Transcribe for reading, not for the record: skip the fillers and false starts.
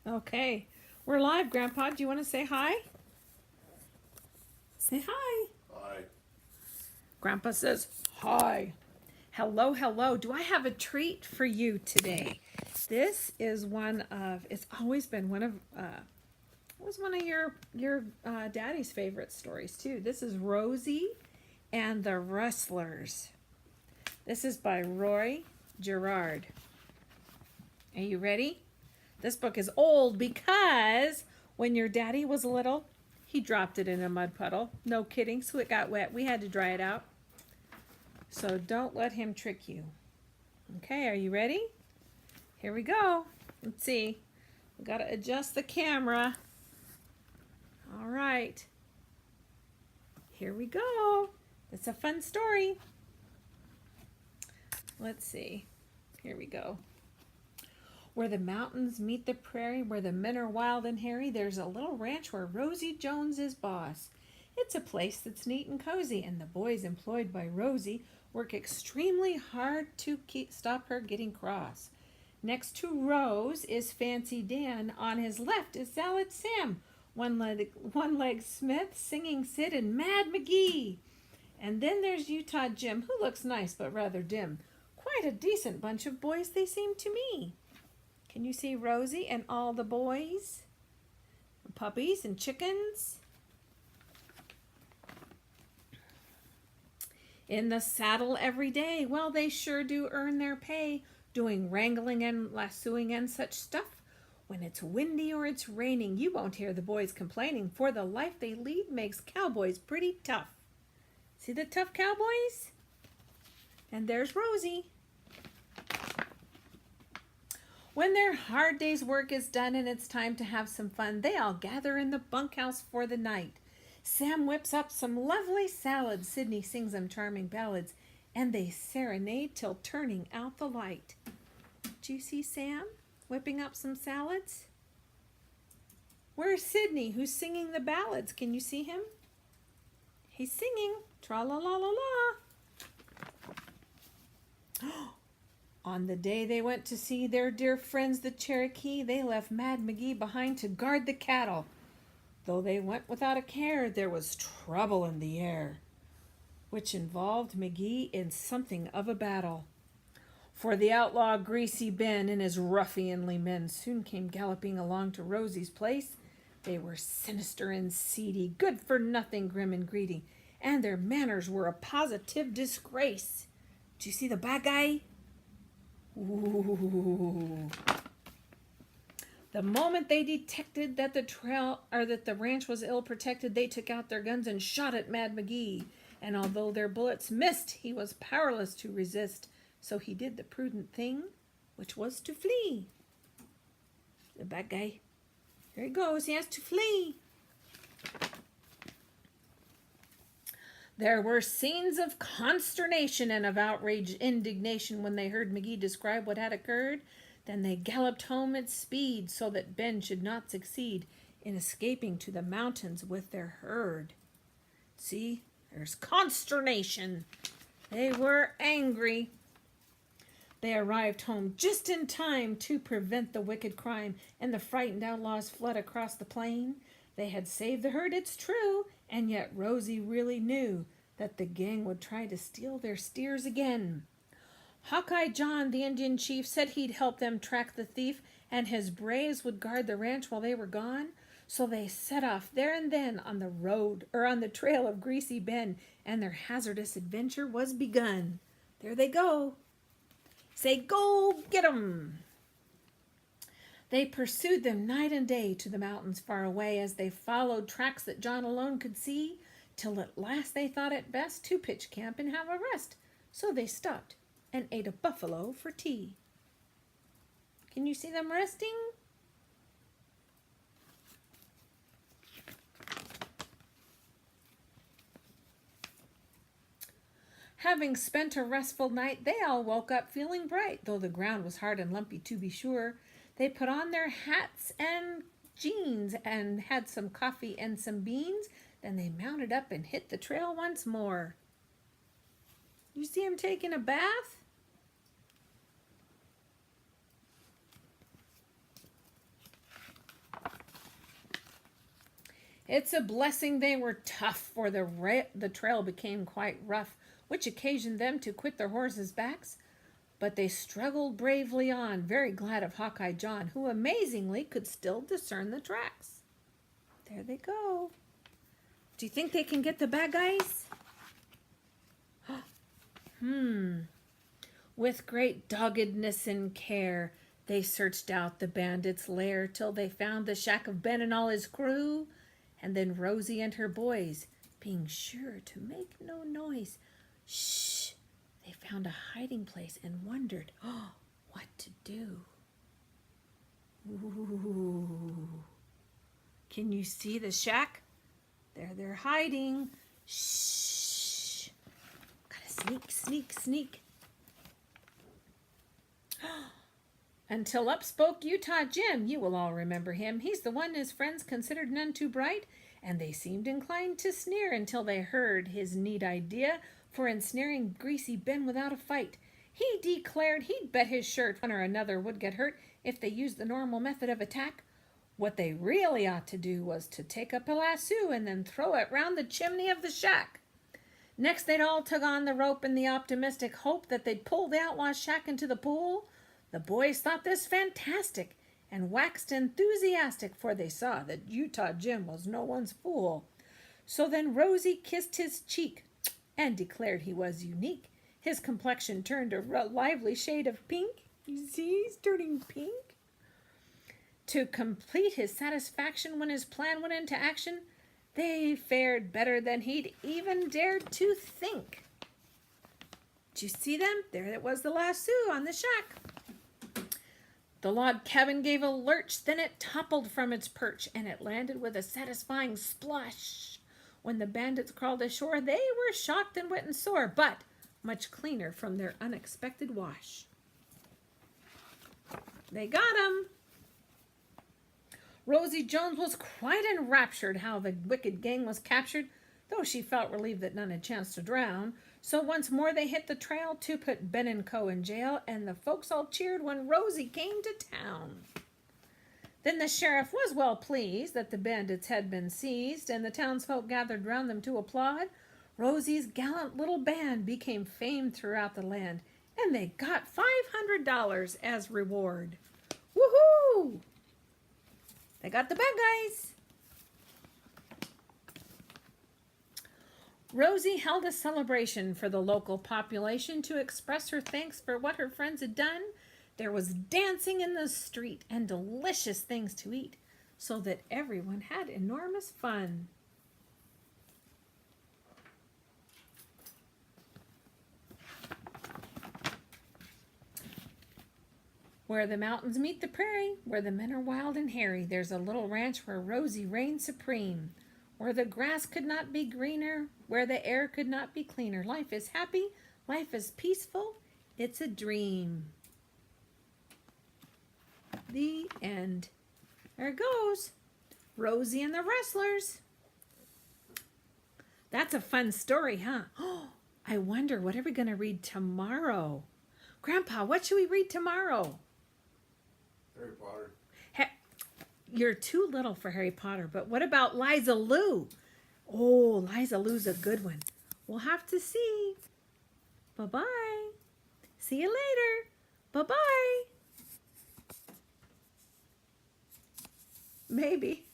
Okay, we're live, Grandpa. Do you want to say hi? Say hi. Hi. Grandpa says hi. Hello, hello. Do I have a treat for you today? This is one of. It's always been one of. It was one of your daddy's favorite stories too. This is Rosie and the Rustlers. This is by Roy Gerard. Are you ready? This book is old because when your daddy was little, he dropped it in a mud puddle. No kidding, so it got wet. We had to dry it out. So don't let him trick you. Okay, are you ready? Here we go. Let's see. We got to adjust the camera. All right. Here we go. It's a fun story. Let's see. Here we go. Where the mountains meet the prairie, where the men are wild and hairy, there's a little ranch where Rosie Jones is boss. It's a place that's neat and cozy, and the boys employed by Rosie work extremely hard to stop her getting cross. Next to Rose is Fancy Dan. On his left is Salad Sam, one leg Smith, Singing Sid, and Mad McGee. And then there's Utah Jim, who looks nice but rather dim. Quite a decent bunch of boys they seem to me. Can you see Rosie and all the boys? Puppies and chickens? In the saddle every day. Well, they sure do earn their pay, doing wrangling and lassoing and such stuff. When it's windy or it's raining, you won't hear the boys complaining, for the life they lead makes cowboys pretty tough. See the tough cowboys? And there's Rosie. When their hard day's work is done and it's time to have some fun, they all gather in the bunkhouse for the night. Sam whips up some lovely salads, Sidney sings them charming ballads, and they serenade till turning out the light. Do you see Sam whipping up some salads? Where's Sidney, who's singing the ballads? Can you see him? He's singing tra-la-la-la-la. On the day they went to see their dear friends the Cherokee, they left Mad McGee behind to guard the cattle. Though they went without a care, there was trouble in the air, which involved McGee in something of a battle. For the outlaw Greasy Ben and his ruffianly men soon came galloping along to Rosie's place. They were sinister and seedy, good for nothing, grim and greedy, and their manners were a positive disgrace. Do you see the bad guy? Ooh. The moment they detected that the ranch was ill protected, they took out their guns and shot at Mad McGee. And although their bullets missed, he was powerless to resist. So he did the prudent thing, which was to flee. The bad guy. Here he goes. He has to flee. There were scenes of consternation and of outraged indignation when they heard McGee describe what had occurred. Then they galloped home at speed so that Ben should not succeed in escaping to the mountains with their herd. See, there's consternation. They were angry. They arrived home just in time to prevent the wicked crime, and the frightened outlaws fled across the plain. They had saved the herd, it's true, and yet Rosie really knew that the gang would try to steal their steers again. Hawkeye John, the Indian chief, said he'd help them track the thief, and his braves would guard the ranch while they were gone. So they set off there and then on the trail of Greasy Ben, and their hazardous adventure was begun. There they go. Say, go get 'em! They pursued them night and day to the mountains far away, as they followed tracks that John alone could see, till at last they thought it best to pitch camp and have a rest. So they stopped and ate a buffalo for tea. Can you see them resting? Having spent a restful night, they all woke up feeling bright, though the ground was hard and lumpy to be sure. They put on their hats and jeans and had some coffee and some beans. Then they mounted up and hit the trail once more. You see him taking a bath? It's a blessing they were tough, for the trail became quite rough, which occasioned them to quit their horses' backs. But they struggled bravely on, very glad of Hawkeye John, who amazingly could still discern the tracks. There they go. Do you think they can get the bad guys? With great doggedness and care, they searched out the bandits' lair till they found the shack of Ben and all his crew. And then Rosie and her boys, being sure to make no noise, they found a hiding place and wondered what to do. Ooh. Can you see the shack? There they're hiding. Shh. Gotta sneak. Until up spoke Utah Jim. You will all remember him. He's the one his friends considered none too bright, and they seemed inclined to sneer until they heard his neat idea for ensnaring Greasy Ben without a fight. He declared he'd bet his shirt one or another would get hurt if they used the normal method of attack. What they really ought to do was to take up a lasso and then throw it round the chimney of the shack. Next, they'd all tug on the rope in the optimistic hope that they'd pull the outlaw shack into the pool. The boys thought this fantastic and waxed enthusiastic, for they saw that Utah Jim was no one's fool. So then Rosie kissed his cheek and declared he was unique. His complexion turned a lively shade of pink. You see, he's turning pink. To complete his satisfaction when his plan went into action, they fared better than he'd even dared to think. Did you see them? There it was, the lasso on the shack. The log cabin gave a lurch, then it toppled from its perch, and it landed with a satisfying splosh. When the bandits crawled ashore, they were shocked and wet and sore, but much cleaner from their unexpected wash. They got him. Rosie Jones was quite enraptured how the wicked gang was captured, though she felt relieved that none had chanced to drown. So once more they hit the trail to put Ben and Co. in jail, and the folks all cheered when Rosie came to town. Then the sheriff was well pleased that the bandits had been seized, and the townsfolk gathered round them to applaud. Rosie's gallant little band became famed throughout the land, and they got $500 as reward. Woohoo! They got the bad guys. Rosie held a celebration for the local population to express her thanks for what her friends had done. There was dancing in the street and delicious things to eat, so that everyone had enormous fun. Where the mountains meet the prairie, where the men are wild and hairy, there's a little ranch where Rosie reigned supreme. Where the grass could not be greener, where the air could not be cleaner. Life is happy, life is peaceful, it's a dream. The end. There it goes. Rosie and the Rustlers. That's a fun story, huh? Oh, I wonder, what are we going to read tomorrow? Grandpa, what should we read tomorrow? Harry Potter. You're too little for Harry Potter, but what about Liza Lou? Oh, Liza Lou's a good one. We'll have to see. Bye-bye. See you later. Bye-bye. Maybe.